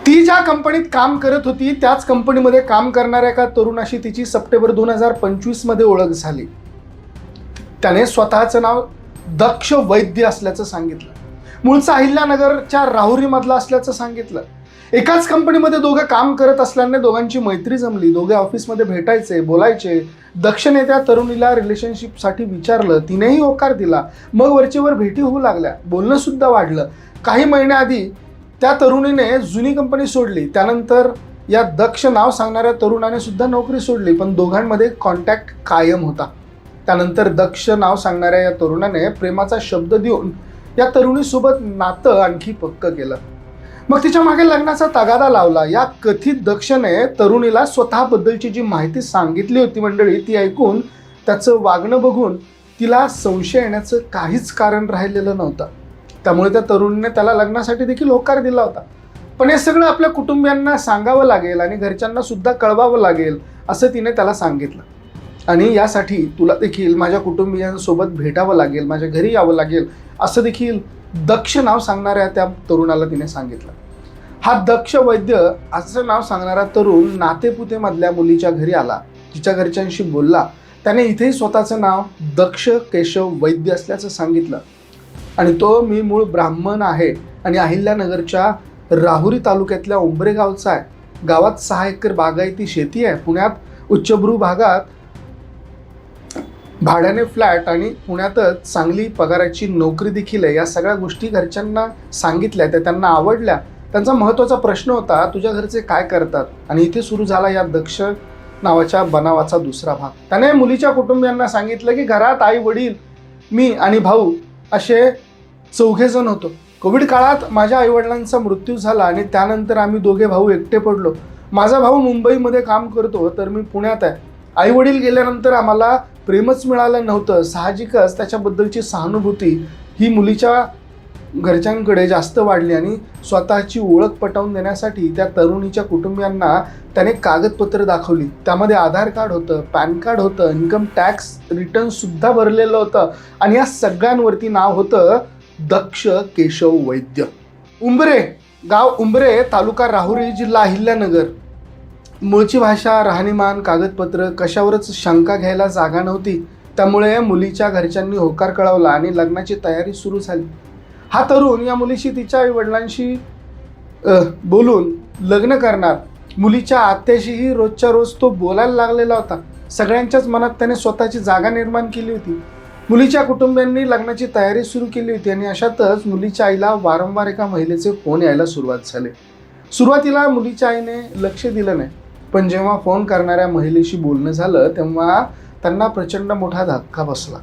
ती ज्या कंपनीत काम करत होती त्याच कंपनीमध्ये काम करणाऱ्या एका तरुणाशी तिची सप्टेंबर 2025 मध्ये ओळख झाली. त्याने स्वतःचं नाव दक्ष वैद्य असल्याचं सांगितलं. मूळचा अहिल्यानगरच्या राहुरी मधला असल्याचं सांगितलं. एकाच कंपनीमध्ये दोघं काम करत असल्याने दोघांची मैत्री जमली. दोघे ऑफिसमध्ये भेटायचे, बोलायचे. दक्षने त्या तरुणीला रिलेशनशिपसाठी विचारलं, तिनेही होकार दिला. मग वरचेवर भेटी होऊ लागल्या, बोलणं सुद्धा वाढलं. काही महिन्याआधी त्या तरुणीने जुनी कंपनी सोडली. त्यानंतर या दक्ष नाव सांगणाऱ्या तरुणाने सुद्धा नोकरी सोडली, पण दोघांमध्ये कॉन्टॅक्ट कायम होता. त्यानंतर दक्ष नाव सांगणाऱ्या या तरुणाने प्रेमाचा शब्द देऊन या तरुणीसोबत नातं आणखी पक्क केलं. मग तिच्या मागे लग्नाचा तगादा लावला. या कथित दक्षने तरुणीला स्वतःबद्दलची जी माहिती सांगितली होती मंडळी, ती ऐकून त्याचं वागणं बघून तिला संशय येण्याचं काहीच कारण राहिलेलं नव्हतं. त्यामुळे त्या तरुणीने त्याला लग्नासाठी देखील होकार दिला होता. पण हे सगळं आपल्या कुटुंबियांना सांगावं लागेल आणि घरच्यांना सुद्धा कळवावं लागेल असं तिने त्याला सांगितलं. आणि यासाठी तुला देखील माझ्या कुटुंबियांसोबत भेटावं लागेल, माझ्या घरी यावं लागेल असं देखील दक्ष नाव सांगणाऱ्या त्या तरुणाला तिने सांगितलं. हा दक्ष वैद्य असं नाव सांगणारा तरुण नातेपुतेमधल्या मुलीच्या घरी आला, तिच्या घरच्यांशी बोलला. त्याने इथेही स्वतःचं नाव दक्ष केशव वैद्य असल्याचं सांगितलं. आणि तो मी मूळ ब्राह्मण आहे आणि अहिल्यानगरच्या राहुरी तालुक्यातल्या उंबरे गावचा आहे. गावात 6 एकर बागायती शेती आहे. पुण्यात उच्चभ्रू भागात भाड्याने फ्लॅट आणि पुण्यातच चांगली पगाराची नोकरी देखील आहे. या सगळ्या गोष्टी घरच्यांना सांगितल्या, त्या त्यांना आवडल्या. त्यांचा महत्त्वाचा प्रश्न होता, तुझ्या घरचे काय करतात? आणि इथे सुरू झाला या दक्ष नावाच्या बनावाचा दुसरा भाग. त्याने मुलीच्या कुटुंबियांना सांगितलं की घरात आई वडील, मी आणि भाऊ असे 4 जण होतो. कोविड काळात माझ्या आईवडिलांचा मृत्यू झाला आणि त्यानंतर आम्ही 2 भाऊ एकटे पडलो. माझा भाऊ मुंबईमध्ये काम करतो तर मी पुण्यात आहे. आई वडील गेल्यानंतर आम्हाला प्रेमच मिळालं नव्हतं. साहजिकच त्याच्याबद्दलची सहानुभूती ही मुलीच्या घरच्यांकडे जास्त वाढली आणि स्वतःची ओळख पटवून देण्यासाठी त्या तरुणीच्या कुटुंबियांना त्याने कागदपत्र दाखवली. त्यामध्ये आधार कार्ड होतं, पॅन कार्ड होतं, इन्कम टॅक्स रिटर्न सुद्धा भरलेलं होतं आणि या सगळ्यांवरती नाव होतं दक्ष केशव वैद्य. उंबरे गाव, उंबरे तालुका राहुरी, जिल्हा अहिल्यानगर. मूळची भाषा, राहणीमान, कागदपत्र कशावरच शंका घ्यायला जागा नव्हती. त्यामुळे मुलीच्या घरच्यांनी होकार कळवला आणि लग्नाची तयारी सुरू झाली. हा तरुण या मुलीशी तिच्या आईवडिलांशी बोलून लग्न करणार. मुलीच्या आत्याशीही रोजच्या रोज तो बोलायला लागलेला होता. सगळ्यांच्याच मनात त्याने स्वतःची जागा निर्माण केली होती. मुलीच्या कुटुंबियांनी लग्नाची तयारी सुरू केली होती आणि अशातच मुलीच्या आईला वारंवार एका महिलेचे फोन यायला सुरुवात झाली. सुरुवातीला मुलीच्या आईने लक्ष दिलं नाही, पण जेव्हा फोन करणाऱ्या महिलेशी बोलणं झालं तेव्हा त्यांना प्रचंड मोठा धक्का बसला.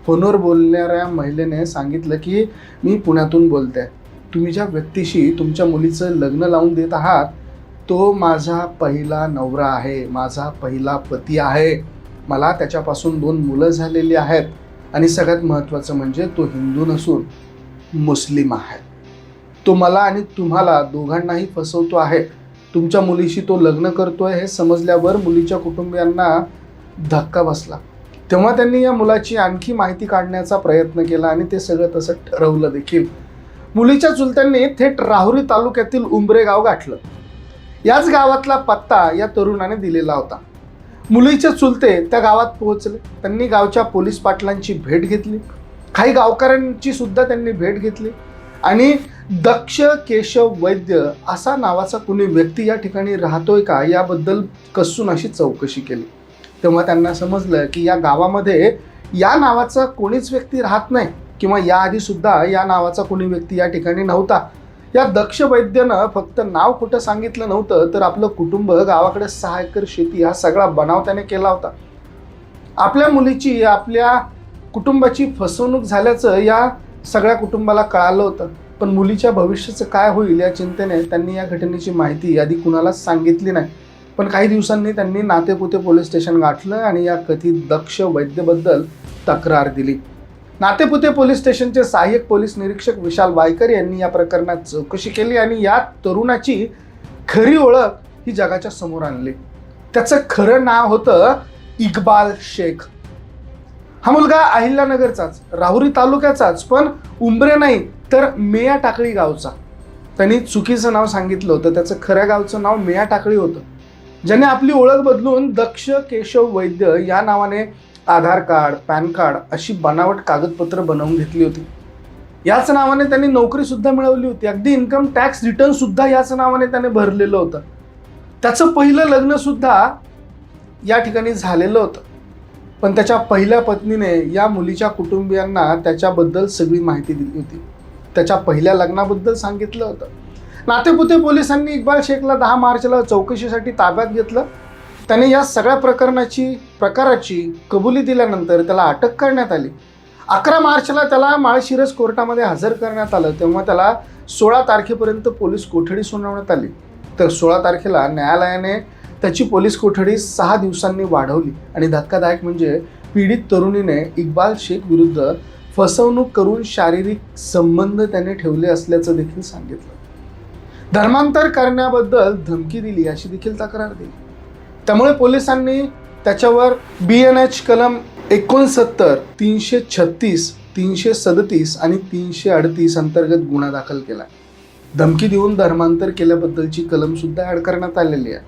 फोनवर बोलणाऱ्या महिलेने सांगितलं की मी पुण्यातून बोलते. तुम्ही ज्या व्यक्तीशी तुमच्या मुलीचं लग्न लावून देत आहात तो माझा पहिला नवरा आहे, माझा पहिला पती आहे. मला त्याच्यापासून 2 मुलं झालेली आहेत आणि सगळ्यात महत्त्वाचं म्हणजे तो हिंदू नसून मुस्लिम आहे. तो मला आणि तुम्हाला दोघांनाही फसवतो आहे. तुमच्या मुलीशी तो लग्न करतोय हे समजल्यावर मुलीच्या कुटुंबियांना धक्का बसला. तेव्हा त्यांनी या मुलाची आणखी माहिती काढण्याचा प्रयत्न केला आणि ते सगळं तसं ठरवलं देखील. मुलीच्या चुलत्यांनी थेट राहुरी तालुक्यातील उंबरे गाव गाठलं. याच गावातला पत्ता या तरुणाने दिलेला होता. मुलीचे चुलते त्या गावात पोहोचले. त्यांनी गावच्या पोलीस पाटलांची भेट घेतली. काही गावकऱ्यांची सुद्धा त्यांनी भेट घेतली आणि दक्ष केशव वैद्य असा नावाचा कुणी व्यक्ती या ठिकाणी राहतोय का याबद्दल कसून अशी चौकशी केली. तेव्हा त्यांना समजलं की या गावामध्ये या नावाचा कोणीच व्यक्ती राहत नाही किंवा याआधी सुद्धा या नावाचा कोणी व्यक्ती या ठिकाणी नव्हता. या दक्ष वैद्यानं फक्त नाव कुठं सांगितलं नव्हतं तर आपलं कुटुंब, गावाकडे 6 एकर शेती, हा सगळा बनाव त्याने केला होता. आपल्या मुलीची, आपल्या कुटुंबाची फसवणूक झाल्याचं या सगळ्या कुटुंबाला कळालं होतं. पण मुलीच्या भविष्याचं काय होईल या चिंतेने त्यांनी या घटनेची माहिती आधी कुणालाच सांगितली नाही. पण काही दिवसांनी त्यांनी नातेपुते पोलीस स्टेशन गाठलं आणि या कथित दक्ष वैद्यबद्दल तक्रार दिली. नातेपुते पोलीस स्टेशनचे सहाय्यक पोलीस निरीक्षक विशाल वायकर यांनी या प्रकरणात चौकशी केली आणि या तरुणाची खरी ओळख ही जगाच्या समोर आणली. त्याचं खरं नाव होतं इक्बाल शेख. हा मुलगा अहिल्यानगरचाच, राहुरी तालुक्याचाच, पण उंबरे नाही तर मेया टाकळी गावचा. त्यांनी चुकीचं नाव सांगितलं होतं. त्याचं खऱ्या गावचं नाव मिया टाकळी होतं, ज्याने आपली ओळख बदलून दक्ष केशव वैद्य या नावाने आधार कार्ड, पॅन कार्ड अशी बनावट कागदपत्र बनवून घेतली होती. याच नावाने त्यांनी नोकरी सुद्धा मिळवली होती. अगदी इन्कम टॅक्स रिटर्न सुद्धा याच नावाने त्याने भरलेलं होतं. त्याचं पहिलं लग्न सुद्धा या ठिकाणी झालेलं होतं. पण त्याच्या पहिल्या पत्नीने या मुलीच्या कुटुंबियांना त्याच्याबद्दल सगळी माहिती दिली होती. त्याच्या पहिल्या लग्नाबद्दल सांगितलं होतं. नातेपुते पोलिसांनी इक्बाल शेखला 10 मार्चला चौकशीसाठी ताब्यात घेतलं. त्याने या सगळ्या प्रकाराची कबुली दिल्यानंतर त्याला अटक करण्यात आली. 11 मार्चला त्याला माळशिरस कोर्टामध्ये हजर करण्यात आलं. तेव्हा त्याला 16 तारखेपर्यंत पोलीस कोठडी सुनावण्यात आली. तर 16 तारखेला न्यायालयाने त्याची पोलीस कोठडी 6 दिवसांनी वाढवली. आणि धक्कादायक म्हणजे पीडित तरुणीने इक्बाल शेख विरुद्ध फसवणूक करून शारीरिक संबंध त्याने ठेवले असल्याचं देखील सांगितलं. धर्मांतर करण्याबद्दल धमकी दिली अशी देखील तक्रार दिली. त्यामुळे पोलिसांनी त्याच्यावर BNH कलम 69, 336, 337 आणि 338 अंतर्गत गुन्हा दाखल केला. धमकी देऊन धर्मांतर केल्याबद्दलची कलम सुद्धा ऍड करण्यात आलेली आहे.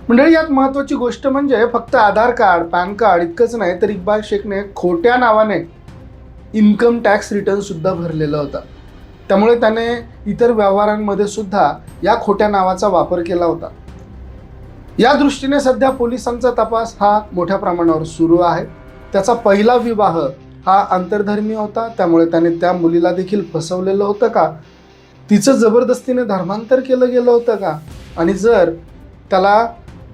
मंडळी, यात महत्त्वाची गोष्ट म्हणजे फक्त आधार कार्ड, पॅन कार्ड इतकंच नाही तर इक्बाल शेखने खोट्या नावाने इन्कम टॅक्स रिटर्न सुद्धा भरलेला होता. त्यामुळे त्याने इतर व्यवहारांमध्ये सुद्धा या खोट्या नावाचा वापर केला होता. या दृष्टीने सध्या पोलिसांचा तपास हा मोठ्या प्रमाणावर सुरू आहे. त्याचा पहिला विवाह हा आंतरधर्मी होता. त्यामुळे त्याने त्या मुलीला देखील फसवलेलं होतं का? तिचं जबरदस्तीने धर्मांतर केलं गेलं होतं का? आणि जर त्याला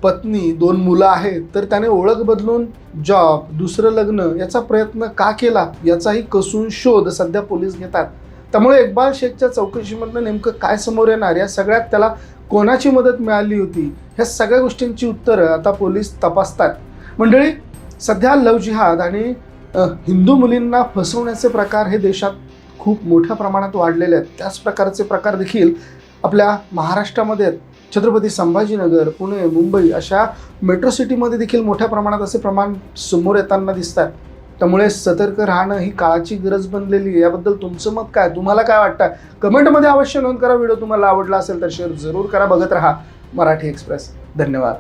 पत्नी, 2 मुलं आहेत तर त्याने ओळख बदलून जॉब, दुसरं लग्न याचा प्रयत्न का केला याचाही कसून शोध सध्या पोलीस घेतात. त्यामुळे इक्बाल शेखच्या चौकशीमधनं नेमकं काय समोर येणार, या सगळ्यात त्याला कोणाची मदत मिळाली होती, ह्या सगळ्या गोष्टींची उत्तरं आता पोलीस तपासतात. मंडळी, सध्या लव्ह जिहाद आणि हिंदू मुलींना फसवण्याचे प्रकार हे देशात खूप मोठ्या प्रमाणात वाढलेले आहेत. त्याच प्रकारचे प्रकार देखील आपल्या महाराष्ट्रामध्ये आहेत. छत्रपती संभाजीनगर, पुणे, मुंबई अशा मेट्रो सिटीमध्ये देखील मोठ्या प्रमाणात असे प्रमाण समोर येताना दिसतात. त्यामुळे सतर्क राहणं ही काळाची गरज बनलेली आहे. याबद्दल तुमचं मत काय? तुम्हाला काय वाटतं? कमेंटमध्ये अवश्य नोंद करा. व्हिडिओ तुम्हाला आवडला असेल तर शेअर जरूर करा. बघत राहा मराठी एक्सप्रेस. धन्यवाद.